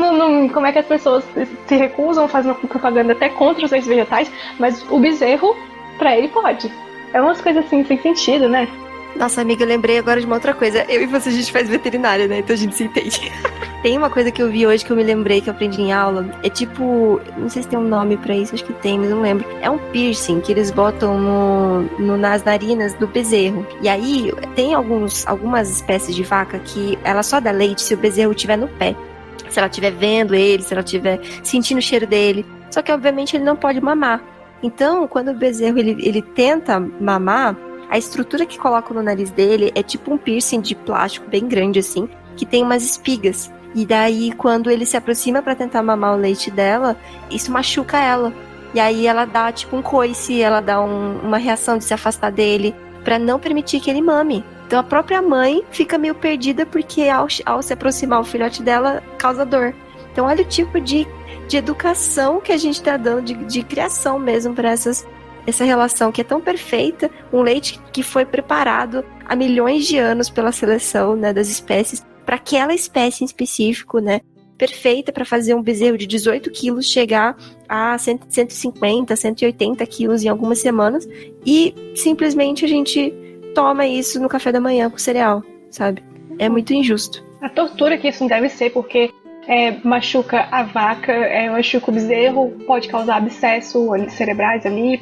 como é que as pessoas se recusam, fazem uma propaganda até contra os leites vegetais, mas o bezerro, pra ele, pode. É umas coisas assim, sem sentido, né? Nossa, amiga, eu lembrei agora de uma outra coisa. Eu e você, a gente faz veterinária, né? Então a gente se entende. Tem uma coisa que eu vi hoje que eu me lembrei, que eu aprendi em aula. É tipo, não sei se tem um nome pra isso, acho que tem, mas não lembro. É um piercing que eles botam nas narinas do bezerro. E aí, tem algumas espécies de vaca que ela só dá leite se o bezerro estiver no pé. Se ela estiver vendo ele, se ela estiver sentindo o cheiro dele. Só que, obviamente, ele não pode mamar. Então, quando o bezerro ele tenta mamar, a estrutura que colocam no nariz dele é tipo um piercing de plástico bem grande, assim, que tem umas espigas. E daí, quando ele se aproxima pra tentar mamar o leite dela, isso machuca ela. E aí ela dá tipo um coice, ela dá uma reação de se afastar dele, pra não permitir que ele mame. Então a própria mãe fica meio perdida porque ao se aproximar o filhote dela, causa dor. Então olha o tipo de educação que a gente tá dando, de criação mesmo pra essa relação que é tão perfeita, um leite que foi preparado há milhões de anos pela seleção, né, das espécies, para aquela espécie em específico, né, perfeita para fazer um bezerro de 18 quilos chegar a 150, 180 quilos em algumas semanas, e simplesmente a gente toma isso no café da manhã com cereal, sabe? É muito injusto. A tortura que isso não deve ser, porque machuca a vaca, machuca o bezerro, pode causar abscesso cerebrais ali,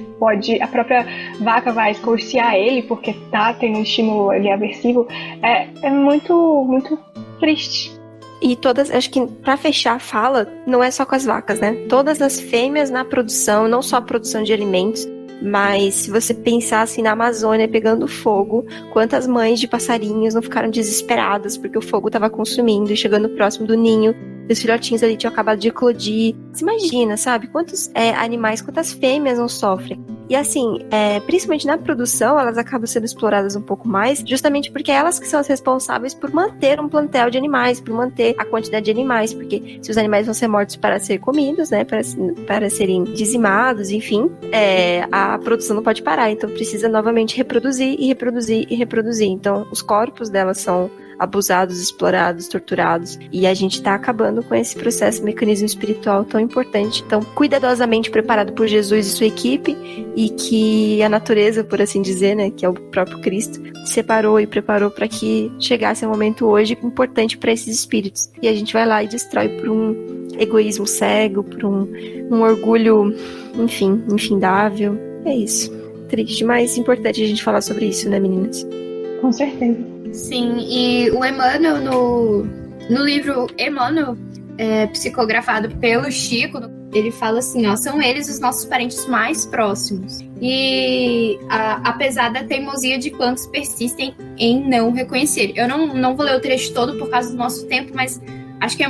a própria vaca vai escorcear ele porque tá tendo um estímulo ali aversivo. É muito, muito triste. E acho que pra fechar a fala, não é só com as vacas, né? Todas as fêmeas na produção, não só a produção de alimentos, mas se você pensar assim na Amazônia pegando fogo, quantas mães de passarinhos não ficaram desesperadas porque o fogo estava consumindo e chegando próximo do ninho, e os filhotinhos ali tinham acabado de eclodir. Você imagina, sabe? Quantos animais, quantas fêmeas não sofrem? E assim, principalmente na produção, elas acabam sendo exploradas um pouco mais, justamente porque elas que são as responsáveis por manter um plantel de animais, por manter a quantidade de animais, porque se os animais vão ser mortos para ser comidos, né, para serem dizimados, enfim, a produção não pode parar, então precisa novamente reproduzir e reproduzir e reproduzir. Então, os corpos delas são abusados, explorados, torturados, e a gente tá acabando com esse processo, mecanismo espiritual tão importante, tão cuidadosamente preparado por Jesus e sua equipe, e que a natureza, por assim dizer, né, que é o próprio Cristo, separou e preparou para que chegasse um momento hoje importante para esses espíritos. E a gente vai lá e destrói por um egoísmo cego, por um orgulho, enfim, infindável. É isso. Triste, mas importante a gente falar sobre isso, né, meninas? Com certeza. Sim, e o Emmanuel, no livro Emmanuel, psicografado pelo Chico, ele fala assim, ó, são eles os nossos parentes mais próximos. E apesar da teimosia de quantos persistem em não reconhecer. Eu não vou ler o trecho todo por causa do nosso tempo, mas acho que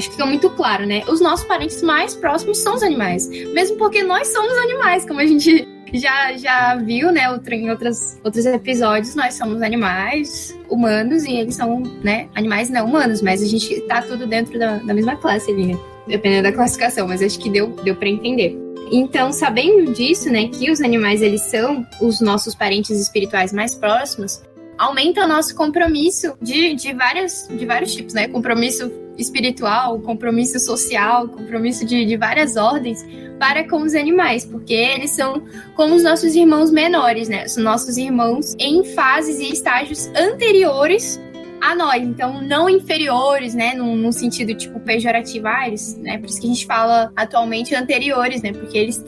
fica muito claro, né? Os nossos parentes mais próximos são os animais. Mesmo porque nós somos animais, como a gente já viu, né, em outros episódios, nós somos animais humanos e eles são, né, animais não humanos, mas a gente tá tudo dentro da mesma classe ali, né? Dependendo da classificação, mas acho que deu pra entender. Então, sabendo disso, né, que os animais, eles são os nossos parentes espirituais mais próximos, aumenta o nosso compromisso de vários tipos, né? Compromisso espiritual, compromisso social, compromisso de várias ordens para com os animais, porque eles são como os nossos irmãos menores, né? São nossos irmãos em fases e estágios anteriores a nós, então não inferiores, né? Num sentido tipo pejorativo, eles, né? Por isso que a gente fala atualmente anteriores, né? Porque eles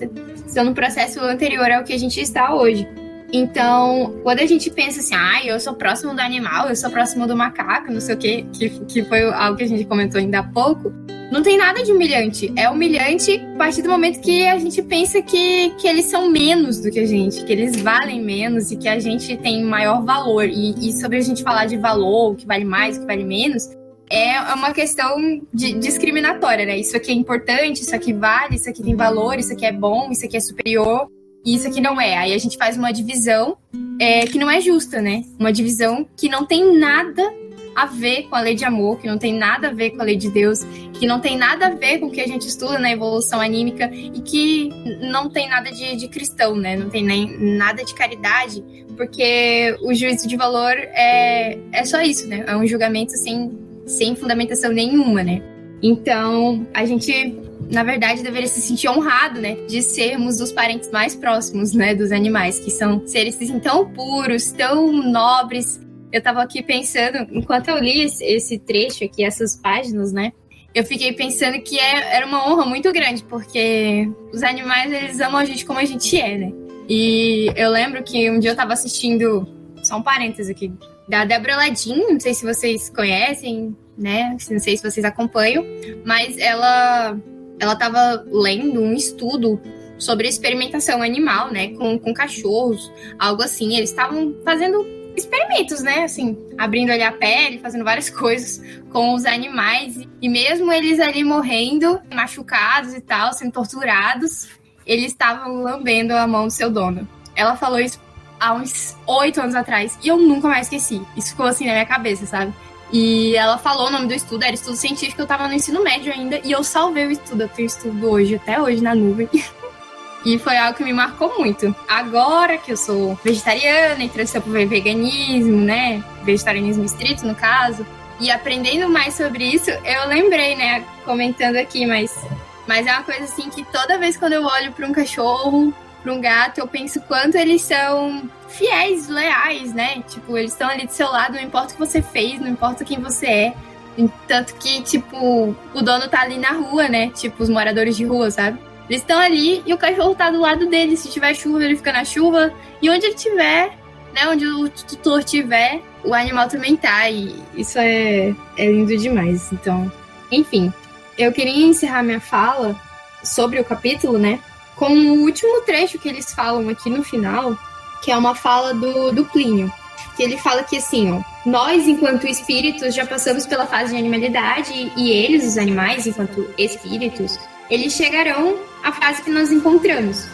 estão no processo anterior ao que a gente está hoje. Então, quando a gente pensa assim, eu sou próximo do animal, eu sou próximo do macaco, não sei o quê, que foi algo que a gente comentou ainda há pouco, não tem nada de humilhante. É humilhante a partir do momento que a gente pensa que eles são menos do que a gente, que eles valem menos e que a gente tem maior valor. E sobre a gente falar de valor, o que vale mais, o que vale menos, é uma questão discriminatória, né? Isso aqui é importante, isso aqui vale, isso aqui tem valor, isso aqui é bom, isso aqui é superior. E isso aqui não é. Aí a gente faz uma divisão que não é justa, né? Uma divisão que não tem nada a ver com a lei de amor, que não tem nada a ver com a lei de Deus, que não tem nada a ver com o que a gente estuda na evolução anímica e que não tem nada de cristão, né? Não tem nem nada de caridade, porque o juízo de valor é só isso, né? É um julgamento sem fundamentação nenhuma, né? Então, a gente na verdade, deveria se sentir honrado, né? De sermos os parentes mais próximos, né? Dos animais, que são seres assim, tão puros, tão nobres. Eu tava aqui pensando, enquanto eu li esse trecho aqui, essas páginas, né? Eu fiquei pensando que era uma honra muito grande, porque os animais, eles amam a gente como a gente é, né? E eu lembro que um dia eu tava assistindo, só um parênteses aqui, da Débora Ladin, não sei se vocês conhecem, né? Não sei se vocês acompanham, mas ela tava lendo um estudo sobre experimentação animal, né? Com cachorros, algo assim. Eles estavam fazendo experimentos, né? Assim, abrindo ali a pele, fazendo várias coisas com os animais. E mesmo eles ali morrendo, machucados e tal, sendo torturados, eles estavam lambendo a mão do seu dono. Ela falou isso há uns 8 anos atrás e eu nunca mais esqueci. Isso ficou assim na minha cabeça, sabe? E ela falou o nome do estudo, era estudo científico, eu tava no ensino médio ainda, e eu salvei o estudo, eu tenho estudo hoje, até hoje, na nuvem. E foi algo que me marcou muito. Agora que eu sou vegetariana e transição pro veganismo, né? Vegetarianismo estrito, no caso. E aprendendo mais sobre isso, eu lembrei, né? Comentando aqui, mas é uma coisa assim que toda vez quando eu olho pra um cachorro, pra um gato, eu penso quanto eles são fiéis, leais, né? Tipo, eles estão ali do seu lado, não importa o que você fez, não importa quem você é. Tanto que, tipo, o dono tá ali na rua, né? Tipo, os moradores de rua, sabe? Eles estão ali e o cachorro tá do lado dele. Se tiver chuva, ele fica na chuva. E onde ele tiver, né? Onde o tutor tiver, o animal também tá. E isso é lindo demais. Então, enfim. Eu queria encerrar minha fala sobre o capítulo, né? Com o último trecho que eles falam aqui no final, que é uma fala do Plínio. Que ele fala que, assim, ó, nós, enquanto espíritos, já passamos pela fase de animalidade e eles, os animais, enquanto espíritos, eles chegarão à fase que nós encontramos.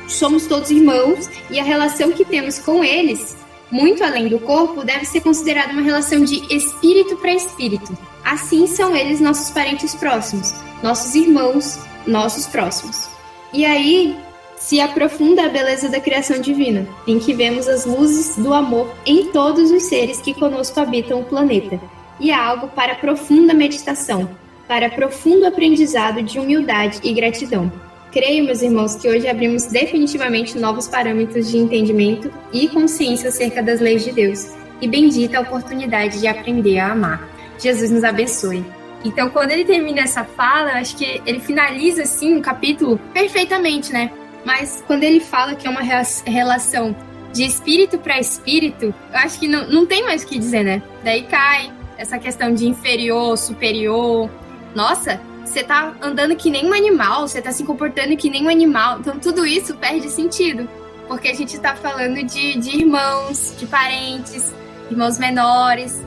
Somos todos irmãos e a relação que temos com eles, muito além do corpo, deve ser considerada uma relação de espírito para espírito. Assim são eles nossos parentes próximos, nossos irmãos, nossos próximos. E aí se aprofunda a beleza da criação divina, em que vemos as luzes do amor em todos os seres que conosco habitam o planeta. E há algo para profunda meditação, para profundo aprendizado de humildade e gratidão. Creio, meus irmãos, que hoje abrimos definitivamente novos parâmetros de entendimento e consciência acerca das leis de Deus. E bendita a oportunidade de aprender a amar. Jesus nos abençoe. Então, quando ele termina essa fala, eu acho que ele finaliza, assim, o capítulo perfeitamente, né? Mas quando ele fala que é uma relação de espírito para espírito, eu acho que não tem mais o que dizer, né? Daí cai essa questão de inferior, superior. Nossa, você tá andando que nem um animal, você tá se comportando que nem um animal. Então tudo isso perde sentido. Porque a gente tá falando de irmãos, de parentes, irmãos menores.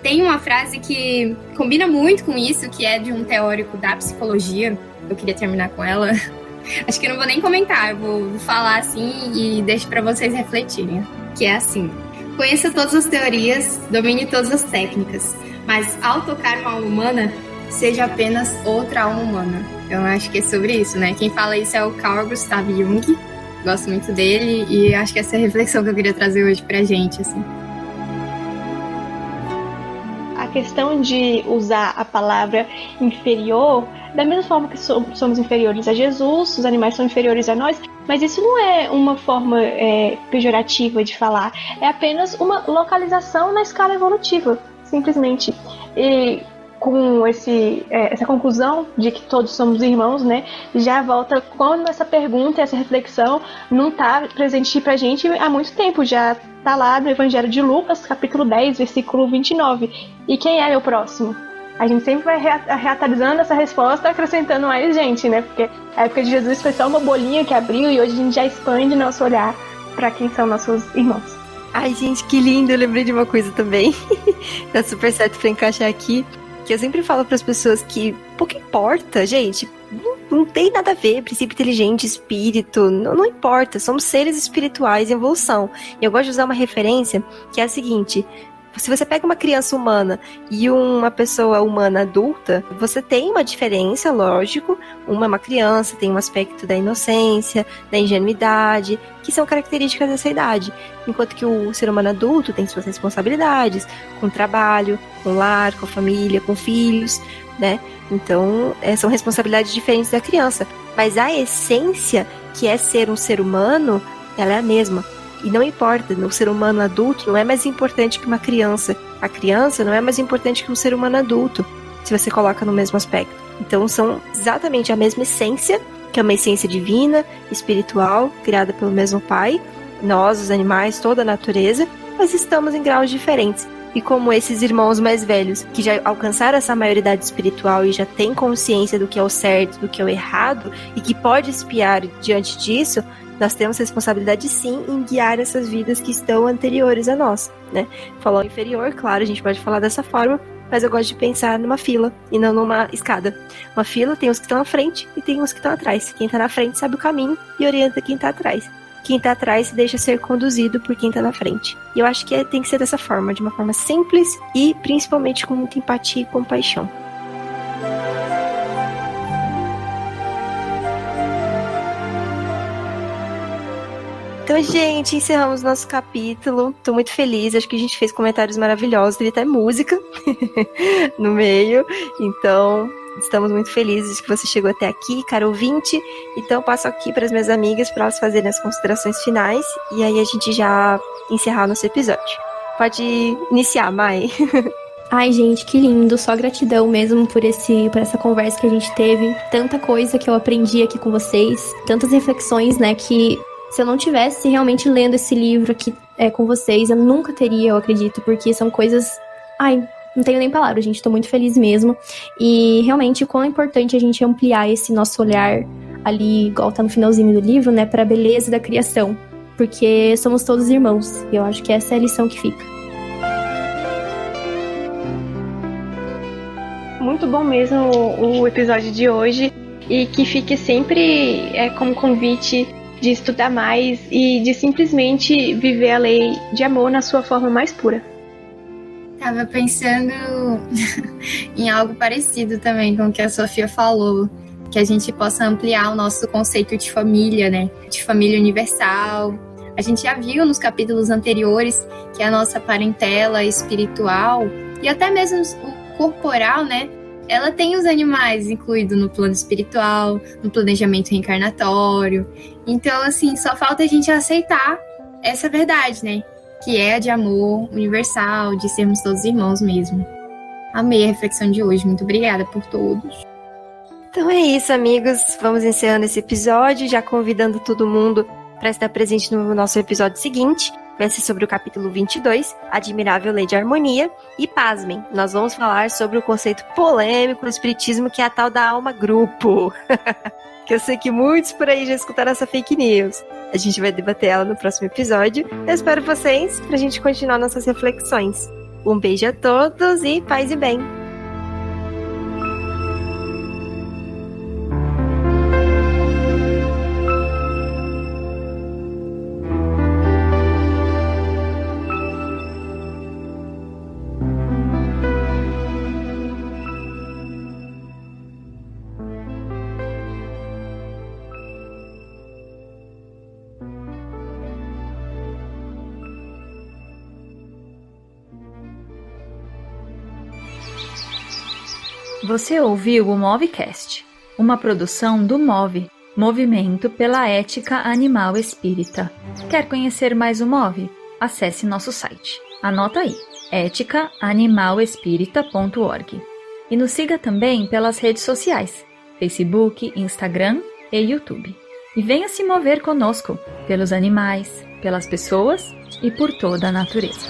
Tem uma frase que combina muito com isso, que é de um teórico da psicologia. Eu queria terminar com ela. Acho que eu não vou nem comentar, eu vou falar assim e deixo para vocês refletirem. Que é assim: conheça todas as teorias, domine todas as técnicas, mas ao tocar uma alma humana, seja apenas outra alma humana. Eu acho que é sobre isso, né? Quem fala isso é o Carl Gustav Jung. Gosto muito dele e acho que essa é a reflexão que eu queria trazer hoje pra gente, assim. A questão de usar a palavra inferior, da mesma forma que somos inferiores a Jesus, os animais são inferiores a nós, mas isso não é uma forma pejorativa de falar, é apenas uma localização na escala evolutiva, simplesmente. E com essa conclusão de que todos somos irmãos, né, já volta quando essa pergunta, essa reflexão não está presente pra gente há muito tempo, já está lá no Evangelho de Lucas, capítulo 10, versículo 29. E quem é meu próximo? A gente sempre vai reatualizando essa resposta, acrescentando mais gente, né, porque a época de Jesus foi só uma bolinha que abriu e hoje a gente já expande nosso olhar para quem são nossos irmãos. Ai, gente, que lindo, eu lembrei de uma coisa também, tá super certo pra encaixar aqui, que eu sempre falo para as pessoas que pouco importa, gente, não tem nada a ver, princípio inteligente, espírito, não importa, somos seres espirituais em evolução. E eu gosto de usar uma referência que é a seguinte: Se você pega uma criança humana e uma pessoa humana adulta, você tem uma diferença, lógico. Uma é uma criança, tem um aspecto da inocência, da ingenuidade, que são características dessa idade. Enquanto que o ser humano adulto tem suas responsabilidades, com o trabalho, com o lar, com a família, com filhos, né? Então, são responsabilidades diferentes da criança. Mas a essência, que é ser um ser humano, ela é a mesma. E não importa, o ser humano adulto não é mais importante que uma criança. A criança não é mais importante que um ser humano adulto, se você coloca no mesmo aspecto. Então são exatamente a mesma essência, que é uma essência divina, espiritual, criada pelo mesmo Pai. Nós, os animais, toda a natureza, mas estamos em graus diferentes. E como esses irmãos mais velhos, que já alcançaram essa maioridade espiritual e já têm consciência do que é o certo, do que é o errado, e que pode espiar diante disso, nós temos responsabilidade sim em guiar essas vidas que estão anteriores a nós, né? Falou inferior, claro, a gente pode falar dessa forma, mas eu gosto de pensar numa fila e não numa escada. Uma fila tem os que estão à frente e tem os que estão atrás. Quem está na frente sabe o caminho e orienta quem está atrás. Quem está atrás se deixa ser conduzido por quem está na frente. E eu acho que tem que ser dessa forma, de uma forma simples e principalmente com muita empatia e compaixão. Então, gente, encerramos nosso capítulo. Tô muito feliz, acho que a gente fez comentários maravilhosos, teve até música no meio. Então, estamos muito felizes que você chegou até aqui, caro ouvinte. Então, passo aqui para as minhas amigas para elas fazerem as considerações finais e aí a gente já encerrar o nosso episódio. Pode iniciar, Mai. Ai, gente, que lindo. Só gratidão mesmo por essa conversa que a gente teve. Tanta coisa que eu aprendi aqui com vocês. Tantas reflexões, né, que se eu não tivesse realmente lendo esse livro aqui com vocês, eu nunca teria, eu acredito, porque são coisas... Ai, não tenho nem palavras, gente, tô muito feliz mesmo. E realmente, o quão é importante a gente ampliar esse nosso olhar ali, igual tá no finalzinho do livro, né, pra beleza da criação. Porque somos todos irmãos, e eu acho que essa é a lição que fica. Muito bom mesmo o episódio de hoje, e que fique sempre como convite de estudar mais e de simplesmente viver a lei de amor na sua forma mais pura. Tava pensando em algo parecido também com o que a Sofia falou, que a gente possa ampliar o nosso conceito de família, né? De família universal. A gente já viu nos capítulos anteriores que a nossa parentela espiritual e até mesmo o corporal, né? Ela tem os animais incluídos no plano espiritual, no planejamento reencarnatório. Então, assim, só falta a gente aceitar essa verdade, né? Que é a de amor universal, de sermos todos irmãos mesmo. Amei a reflexão de hoje. Muito obrigada por todos. Então é isso, amigos. Vamos encerrando esse episódio, já convidando todo mundo para estar presente no nosso episódio seguinte. Vai ser sobre o capítulo 22, Admirável Lei de Harmonia. E pasmem, nós vamos falar sobre o conceito polêmico do espiritismo, que é a tal da alma grupo. Que eu sei que muitos por aí já escutaram essa fake news. A gente vai debater ela no próximo episódio. Eu espero vocês pra gente continuar nossas reflexões. Um beijo a todos e paz e bem! Você ouviu o Movecast, uma produção do Move, Movimento pela Ética Animal Espírita. Quer conhecer mais o Move? Acesse nosso site. Anota aí, eticaanimalespirita.org. E nos siga também pelas redes sociais, Facebook, Instagram e YouTube. E venha se mover conosco, pelos animais, pelas pessoas e por toda a natureza.